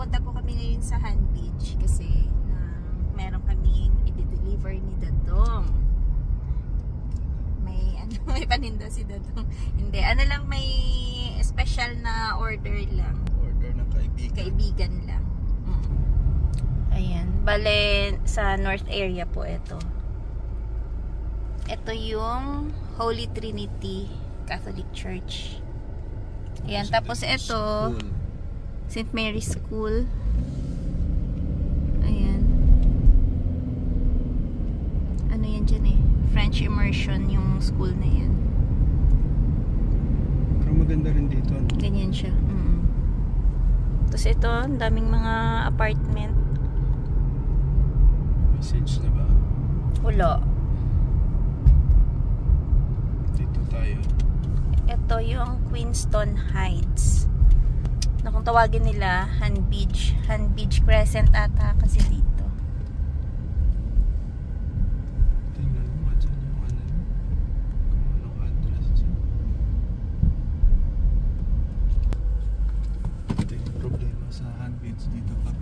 pupunta po kami ngayon sa Han Beach kasi meron kaming i-deliver ni Dadong. May paninda si Dadong. Hindi, ano lang, may special na order lang. Order ng kaibigan. Kaibigan lang. Ayan, bale sa North area po ito. Ito yung Holy Trinity Catholic Church. Ayan, tapos ito St. Mary's School. Ayan. Ano yan dyan eh? French immersion yung school na yan. Pero maganda rin dito. Ganyan siya. Tapos ito, ang daming mga apartment. Message na ba? Wala. Dito tayo. Ito yung Queenston Heights. Na kung tawagin nila, Han Beach. Han Beach Crescent ata kasi dito. Tingnan mo dyan yung ano. Kung anong address dyan. Ito yung problema sa Han Beach dito pa.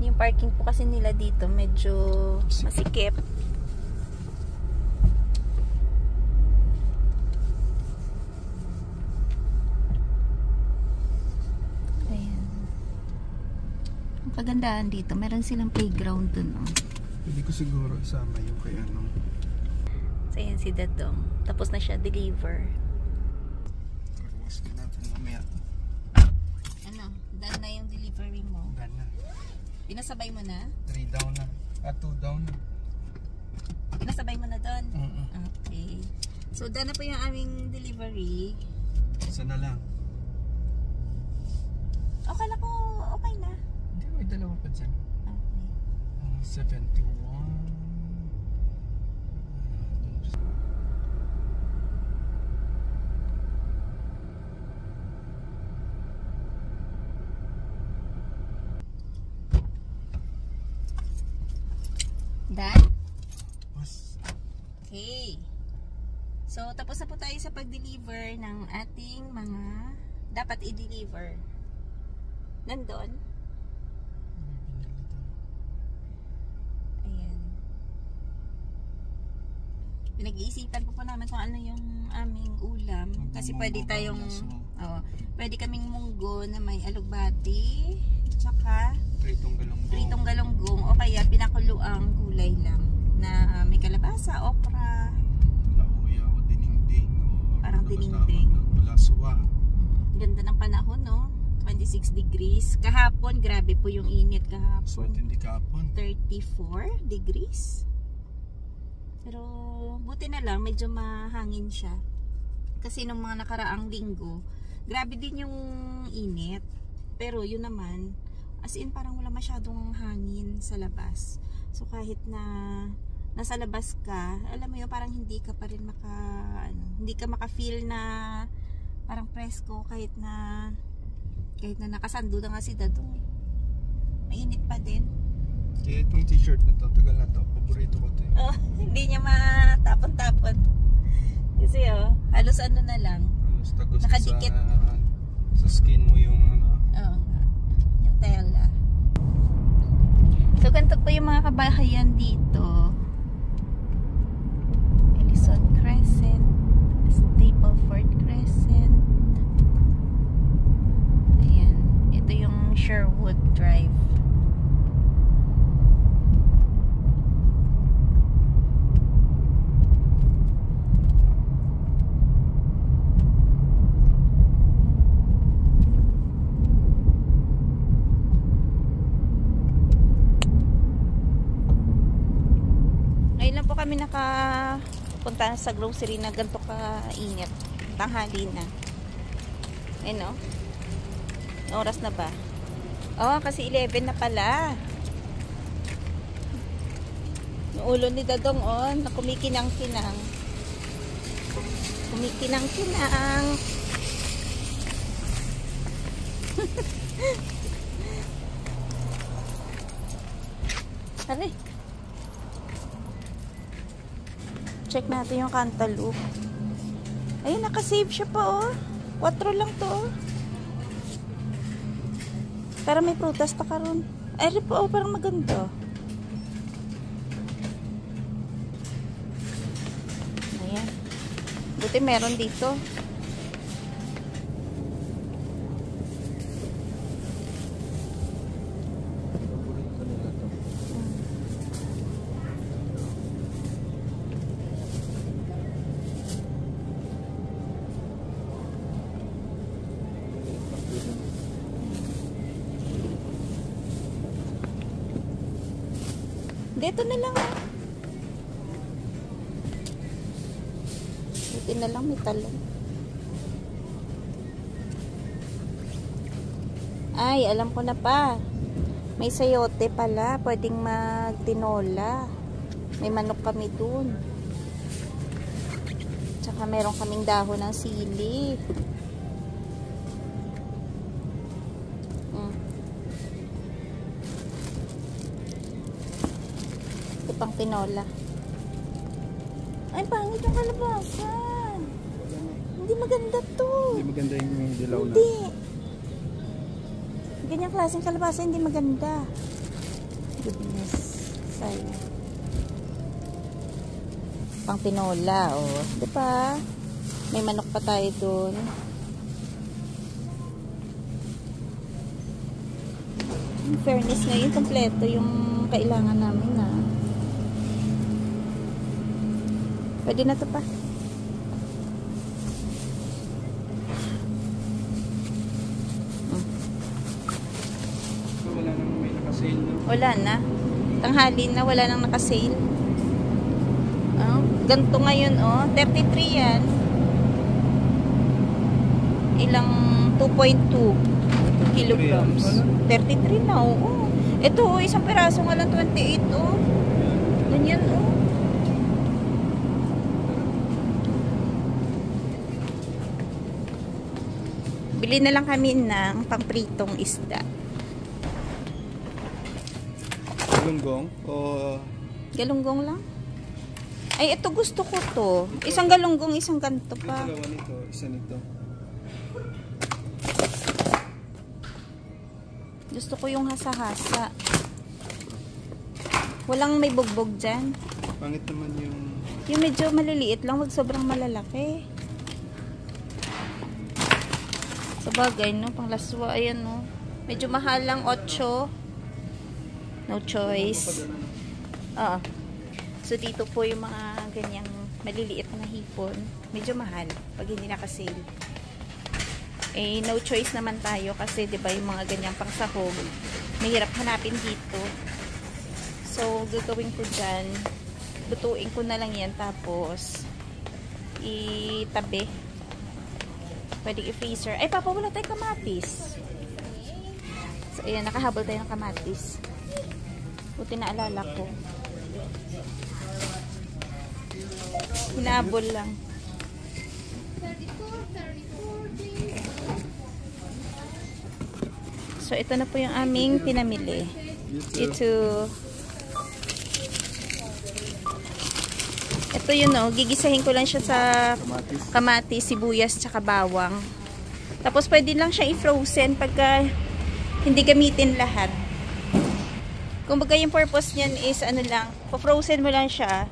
Yung parking po kasi nila dito medyo masikip. Kagandahan dito, meron silang playground dun, oh. Pwede ko siguro isama yung kay ano. So yan si Dadong. Tapos na siya deliver. Carwash ka natin mamaya. Ano? Done na yung delivery mo? Done na. Pinasabay mo na? 3 down na. 2 down na. Pinasabay mo na doon? Okay. So done na po yung aming delivery. Isa na lang. Okay lang po, okay na. May dalawa pa dyan. Okay. 71. Done? Mas. Okay. So, tapos na po tayo sa pag-deliver ng ating mga dapat i-deliver. Nandun? Pinag-iisipan po namin kung ano yung aming ulam. Kasi pwede tayong, pwede kaming munggo na may alugbati, tsaka pritong galunggong, o kaya pinakuluang gulay lang na may kalabasa, okra, lauya o dininding. Parang dininding. Laswa. Ganda ng panahon, no? 26 degrees. Kahapon, grabe po yung init kahapon. So, hindi kahapon. 34 degrees. Pero buti na lang medyo mahangin siya. Kasi nung mga nakaraang linggo, grabe din yung init. Pero yun naman, as in parang wala masyadong hangin sa labas. So kahit na nasa labas ka, alam mo yun, parang hindi ka pa rin hindi ka maka-feel na parang presko kahit na nakasando na nga si Dadong. Mainit pa din. Kaya itong t-shirt na to, tagal na to, paborito ko to. Oh, hindi niya matapon-tapon. Kasi halos ano na lang. Halos tagos nakadikit sa skin mo yung Oo nga. Yung tela. So ganito po yung mga kabahayan dito. Ellison Crescent, Stapleford Crescent. Ayan. Ito yung Sherwood Drive. Kami nakapunta sa grocery na ganito ka-init. Tanghali na. Ayun o. Oras na ba? Oh, kasi 11 na pala. Yung ulo ni Dadong na kumikinang-kinang. Kumikinang-kinang. Aray. Check natin yung cantaloupe. Ayun, nakasave siya pa 4 lang to Para may prutas pa karon. Ay, oh, parang maganda. Ayan. Buti meron dito. Dito na lang. Dito na lang may talong. Ay, alam ko na pa. May sayote pala. Pwedeng magtinola. May manok kami dun. Tsaka meron kaming dahon ng sili. Pang tinola. Ay, pangit yung kalabasan. Hindi maganda to. Hindi maganda yung dilaw na. Hindi. Ganyang klaseng kalabasan, hindi maganda. Goodness. Sayang. Pang tinola, oh. Diba? May manok pa tayo dun. In fairness ngayon, kompleto yung kailangan namin na. Pwede na to pa. Wala nang may nakasale na. Wala na. Tanghali na, wala nang nakasale. Oh, ganito ngayon, oh. 33 yan. Ilang 2.2 kilograms. 33 na, oo. Ito, oh, isang piraso nga lang 28, oh. Ganyan, oh. Bili na lang kami ng pangpritong isda. Galunggong o Galunggong lang? Ay, ito gusto ko to. Isang galunggong, isang ganito pa. dalawa nito, isa nito. Gusto ko yung hasa-hasa. Walang may bugbog dyan. Pangit naman yung Yung medyo maliliit lang, wag sobrang malalaki. Sabagay, no? Panglaswa, ayan, no? Medyo mahal lang, 8. No choice. Oo. So, dito po yung mga ganyang maliliit na hipon. Medyo mahal pag hindi nakasale. Eh, no choice naman tayo kasi, di ba, yung mga ganyang pangsahog, mahirap hanapin dito. So, gagawin ko dyan, lutuin ko na lang yan, tapos, itabi. Pwede i-freezer. Ay, papa, wala tayong kamatis. So, ayan, nakahabol tayo ng kamatis. Buti naalala ko. Hinabol lang. So, ito na po yung aming pinamili. Ito yun, no, gigisahin ko lang siya sa kamatis, sibuyas, tsaka bawang. Tapos pwede lang siya i-frozen pagka hindi gamitin lahat. Kumbaga yung purpose niyan is ano lang, pa-frozen mo lang siya.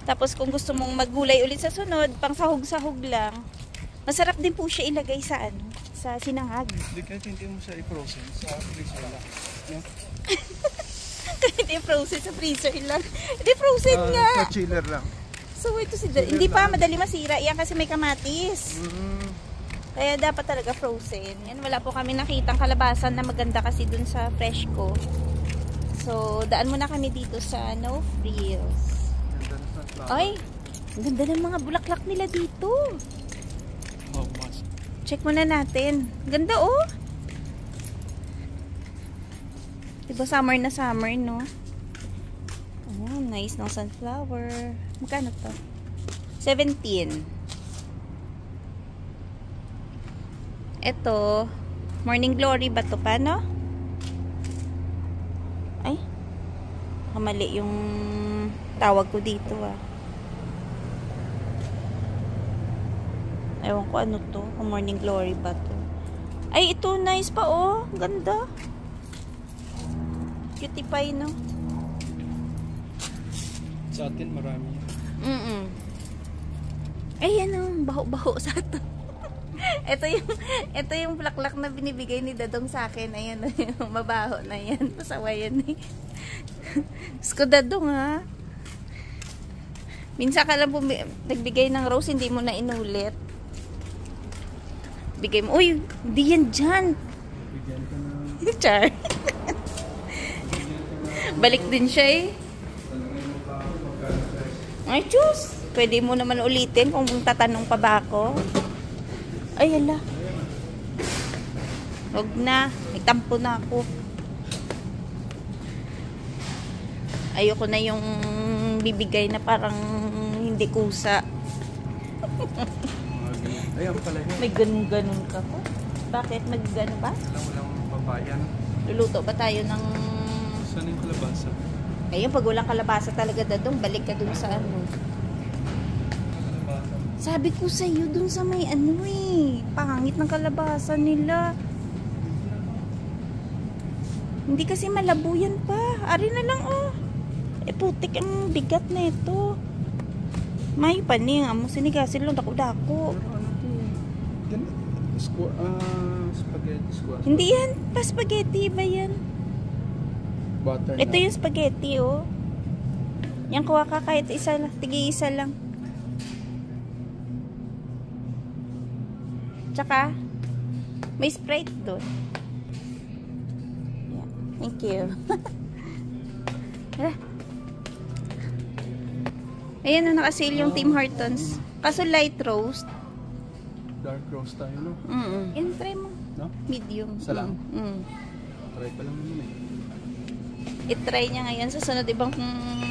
Tapos kung gusto mong maggulay ulit sa sunod, pang sahog-sahog lang. Masarap din po siya ilagay sa ano, sa sinangag. Hindi kahit hindi mo siya i-frozen sa freezer lang. No? Hindi frozen sa freezer lang. Hindi frozen nga. Sa chiller lang. So, ito si hindi pa madali masira. Yan kasi may kamatis. Kaya dapat talaga frozen. Yan, wala po kami nakitang kalabasan na maganda kasi dun sa Freshco. So, daan muna kami dito sa No Frills. Ay, ang ganda ng mga bulaklak nila dito. Oh, mas. Check muna natin. Ganda, oh. Diba summer na summer, no? Oh, nice ng sunflower. Magkano to? 17. Ito, Morning Glory ba to pa, no? Ay, kamali yung tawag ko dito, ah. Ewan ko ano to, kung Morning Glory ba to. Ay, ito, nice pa, oh. Ganda. Cutie pie, no? Sa atin marami. Ay, ano, baho-baho sa ito. ito yung bulaklak na binibigay ni Dadong sa akin. Ayan, yung mabaho na yan. Pasawa yan eh. Sko Dadong, ha? Minsan ka lang nagbigay ng rose, hindi mo na inulit. Bigay mo, uy, hindi yan dyan. Bigyan ka na. Char. Balik din siya eh. Ay, Diyos. Pwede mo naman ulitin kung tatanong pa ba ako. Ay, hala. Huwag na. Nagtampo na ako. Ayoko na yung bibigay na parang hindi kusa. Ayan pala yun. May ganun-ganun ka po. Bakit? Mag-gano ba? Walang papayan. Luluto ba tayo ng... Saan yung kalabasa? Ayun, pag walang kalabasa talaga Dadong, balik ka dun sa ano. Sabi ko sa iyo dun sa may ano eh, pangit ng kalabasa nila. Hindi kasi malabo yan pa. Ari na lang oh. Eh putik ang bigat na ito. May paning amo sinigasin lang dako-dako. Pero ano to? Spaghetti squash. Hindi yan, pa spaghetti ba yan? Butter Ito yung spaghetti oh. Yan kuha ka kahit isa lang, tigi-isa lang. Tsaka, may Sprite doon. Yeah. Thank you. Ayan na, nakasale yung Tim Hortons. Kaso light roast. Dark roast tayo, no? Yan, try mo. No? Medium. Isa lang? Mm. Try pa lang naman eh. I-try niya ngayon. Sa sunod, ibang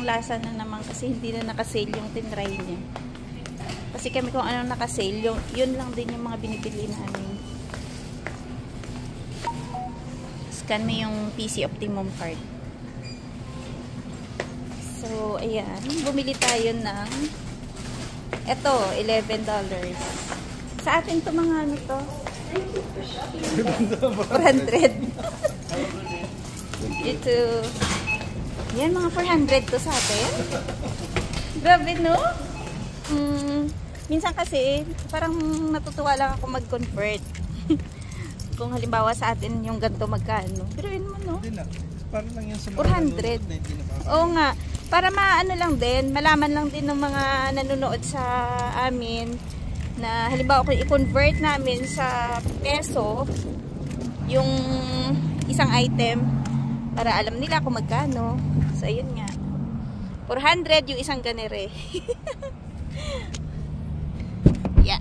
lasa na naman kasi hindi na nakasale yung tinry niya. Kasi kami kung ano naka-sale, yun lang din yung mga binibili namin. Scan mo yung PC Optimum card. So, ayan. Bumili tayo ng eto, $11. Sa atin to mga ano to? 400. Ito. Yan, mga 400 to sa atin. Grabe, no? Minsan kasi, parang natutuwa lang ako mag-convert. Kung halimbawa sa atin yung ganito magkano. Pero yun mo, no? Hindi na. Para lang yan sa mga 400. Oo nga. Para maano lang din, malaman lang din ng mga nanonood sa amin na halimbawa kung i-convert namin sa peso yung isang item para alam nila kung magkano. So, ayun nga. 400 yung isang ganere. Yeah.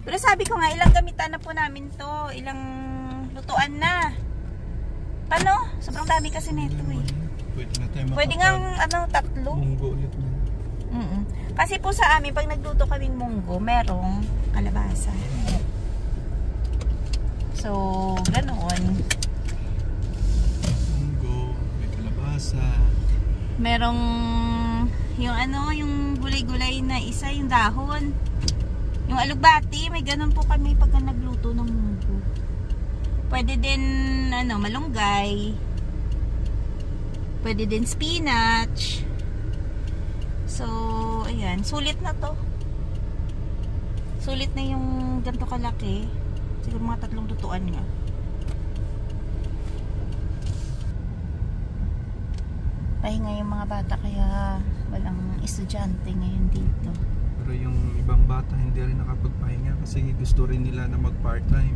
Pero sabi ko nga, ilang gamitan na po namin to. Ilang lutuan na. Paano? Sobrang dami kasi nito eh. Pwede na tayo Pwede nga ano, 3. munggo ulit mo. Kasi po sa amin, pag nagluto kaming munggo, merong kalabasa. So, ganoon. Munggo, may kalabasa. Merong yung ano, yung gulay-gulay na isa, yung dahon. Yung alugbati, may ganun po kami pag nagluto ng munggo. Pwede din ano, malunggay. Pwede din spinach. So, ayan, sulit na to. Sulit na yung ganito kalaki. Siguro mga 3 lutuan nga. Pahinga yung mga bata kaya walang estudyante ngayon dito. Pero yung ibang bata hindi rin nakapagpahinga kasi gusto rin nila na mag-part-time.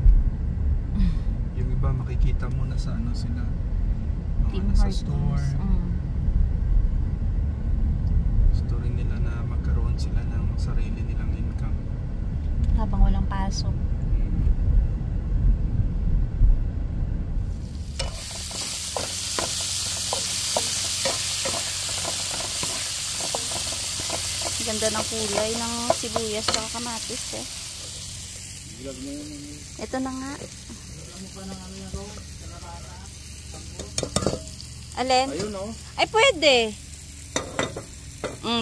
Yung iba makikita mo na sa ano sila. Tim Nasa Hortons. store. Gusto rin nila na magkaroon sila ng sarili nilang income. Habang walang pasok. Ganda ng kulay ng sibuyas at kamatis eh. Ito na nga. Alin? Ayun oh. Ay pwede.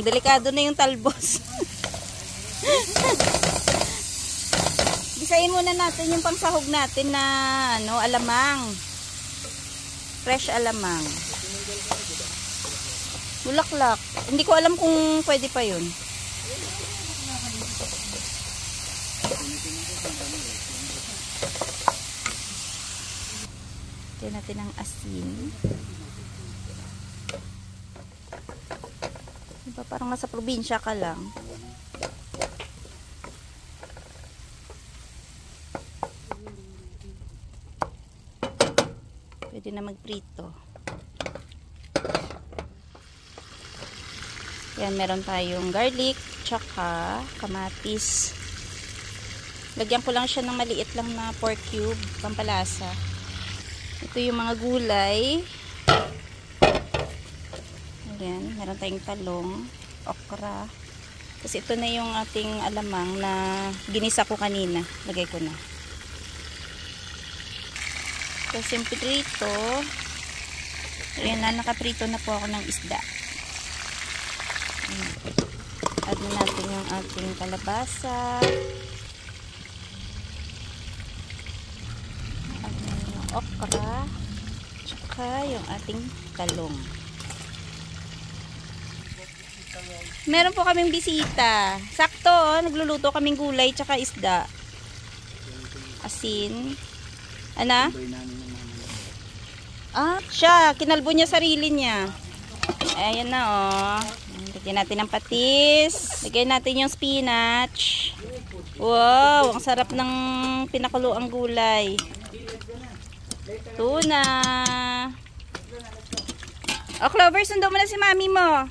Delikado na yung talbos. Gisahin muna natin yung pangsahog natin na ano, alamang. Fresh alamang. Bulaklak. Hindi ko alam kung pwede pa yun. Lagyan natin ang asin. Diba, parang nasa probinsya ka lang. Pwede na magprito. Yan, meron tayong garlic, tsaka kamatis. Lagyan ko lang siya ng maliit lang na pork cube, pampalasa. Ito yung mga gulay. Ayan, meron tayong talong, okra. Kasi ito na yung ating alamang na ginisa ko kanina. Lagay ko na. Tapos yung prito. Ayan na, nakaprito na po ako ng isda. Add na natin yung ating kalabasa. Add na yung okra. Tsaka yung ating talong. Meron po kaming bisita. Sakto, nagluluto kaming gulay tsaka isda. Asin. Ana? Ah, siya. Kinalbo niya sarili niya. Ayan na, oh. Lagyan natin ng patis. Lagyan natin yung spinach. Wow, ang sarap ng pinakuloang gulay. Tuna. O, Clover, sundo mo na si mami mo.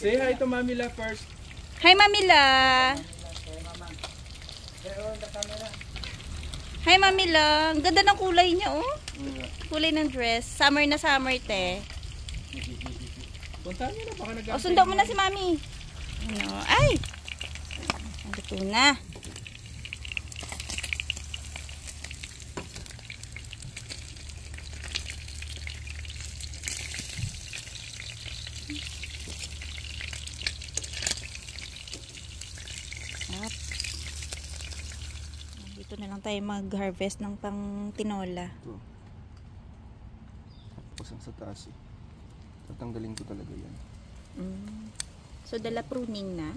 Say hi to Mamila first. Hi, Mamila. Hi, Mamila. Ang ganda ng kulay niya, oh. Kulay ng dress. Summer na summer, te. Puntahan niyo na, baka nag-aantay. O, sundo mo na si mami. Ano? Ay! Nandito na. Up. Dito na lang tayo mag-harvest ng pang tinola. Ito. Tapos ang sa taas eh. Tatanggalin ko talaga yan. So, dala pruning na.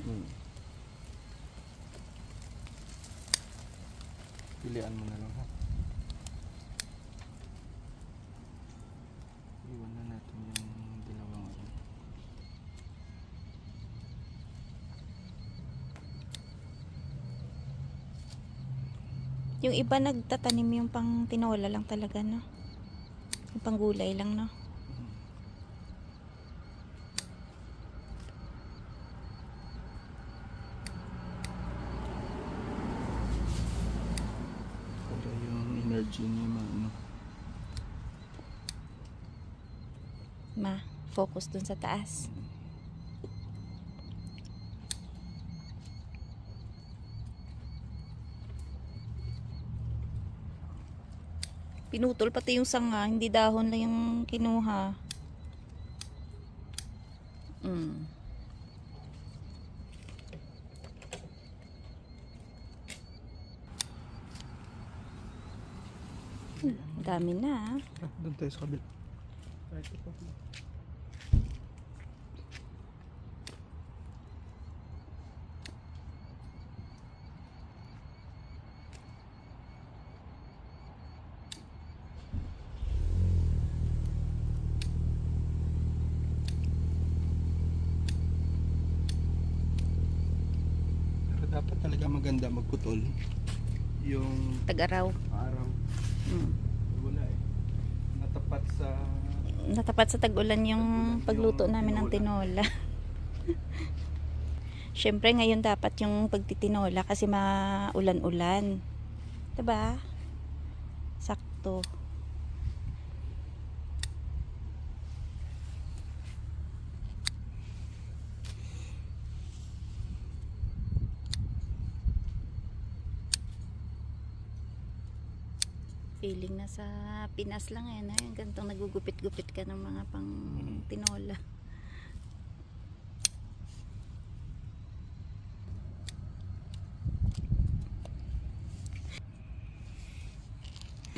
Pilian mo na lang ha. Iwan na natin yung dalawang ano. Yung iba nagtatanim yung pang tinola lang talaga, no? Yung pang gulay lang, no? Para yung energy niya maano. Ma-focus dun sa taas. Pinutol pati yung sanga, hindi dahon lang yung kinuha. Dami na. Doon tayo sa kabila. Pero dapat talaga maganda magputol. Yung Tag-araw. araw. Wala eh. Natapat sa tag-ulan yung pagluto namin ng tinola. Syempre ngayon dapat yung pagtitinola kasi maulan-ulan. Diba? Sakto. Feeling na sa Pinas lang yan, eh. Gantong nagugupit-gupit ka ng mga pang tinola.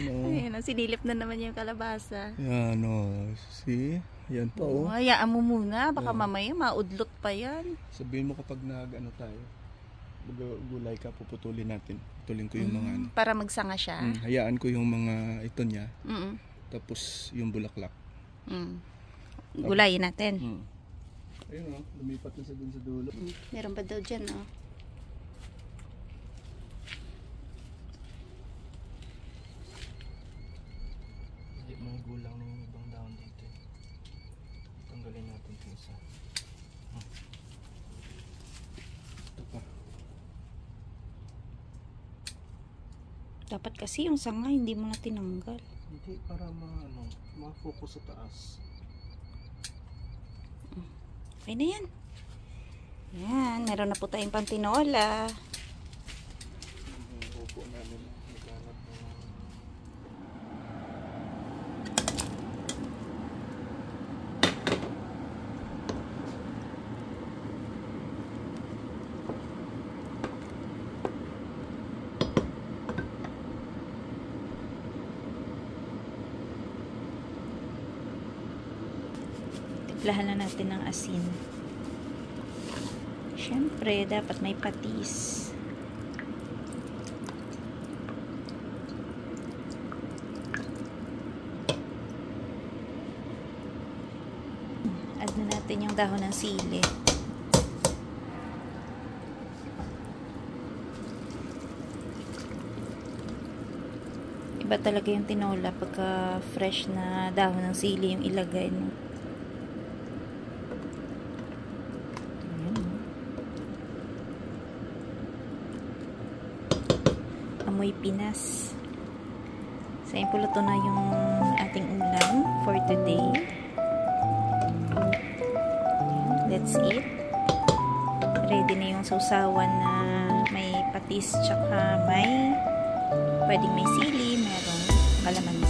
Ayan Ayan, sinilip na naman yung kalabasa. Yan o. See? Yan pa Oh, hayaan mo muna. Baka mamaya maudlot pa yan. Sabihin mo kapag nag-ano tayo, gulay ka, puputulin natin. Putulin ko yung mga ano. Para magsanga siya. Hayaan ko yung mga ito niya. Mm. Tapos yung bulaklak. Gulayin natin. Ayun o, lumipat na sa dun sa dulo. Meron ba daw dyan, oh? Hindi, may gulang na yung ibang dahon dito. Tanggalin natin ito isa. Ito pa. Dapat kasi yung sanga hindi mo na tinanggal. Hindi, para ma-focus sa taas. Okay na yan. Yan, meron na po tayong pantinola. Upo namin. Naghanap na. Timplahan na natin ng asin. Siyempre, dapat may patis. Add na natin yung dahon ng sili. Iba talaga yung tinola pagka fresh na dahon ng sili yung ilagay, no? Amoy Pinas. So, yun po, luto na yung ating ulam for today. Let's eat. Ready na yung sausawan na may patis tsaka may pwedeng may sili, merong kalamansi.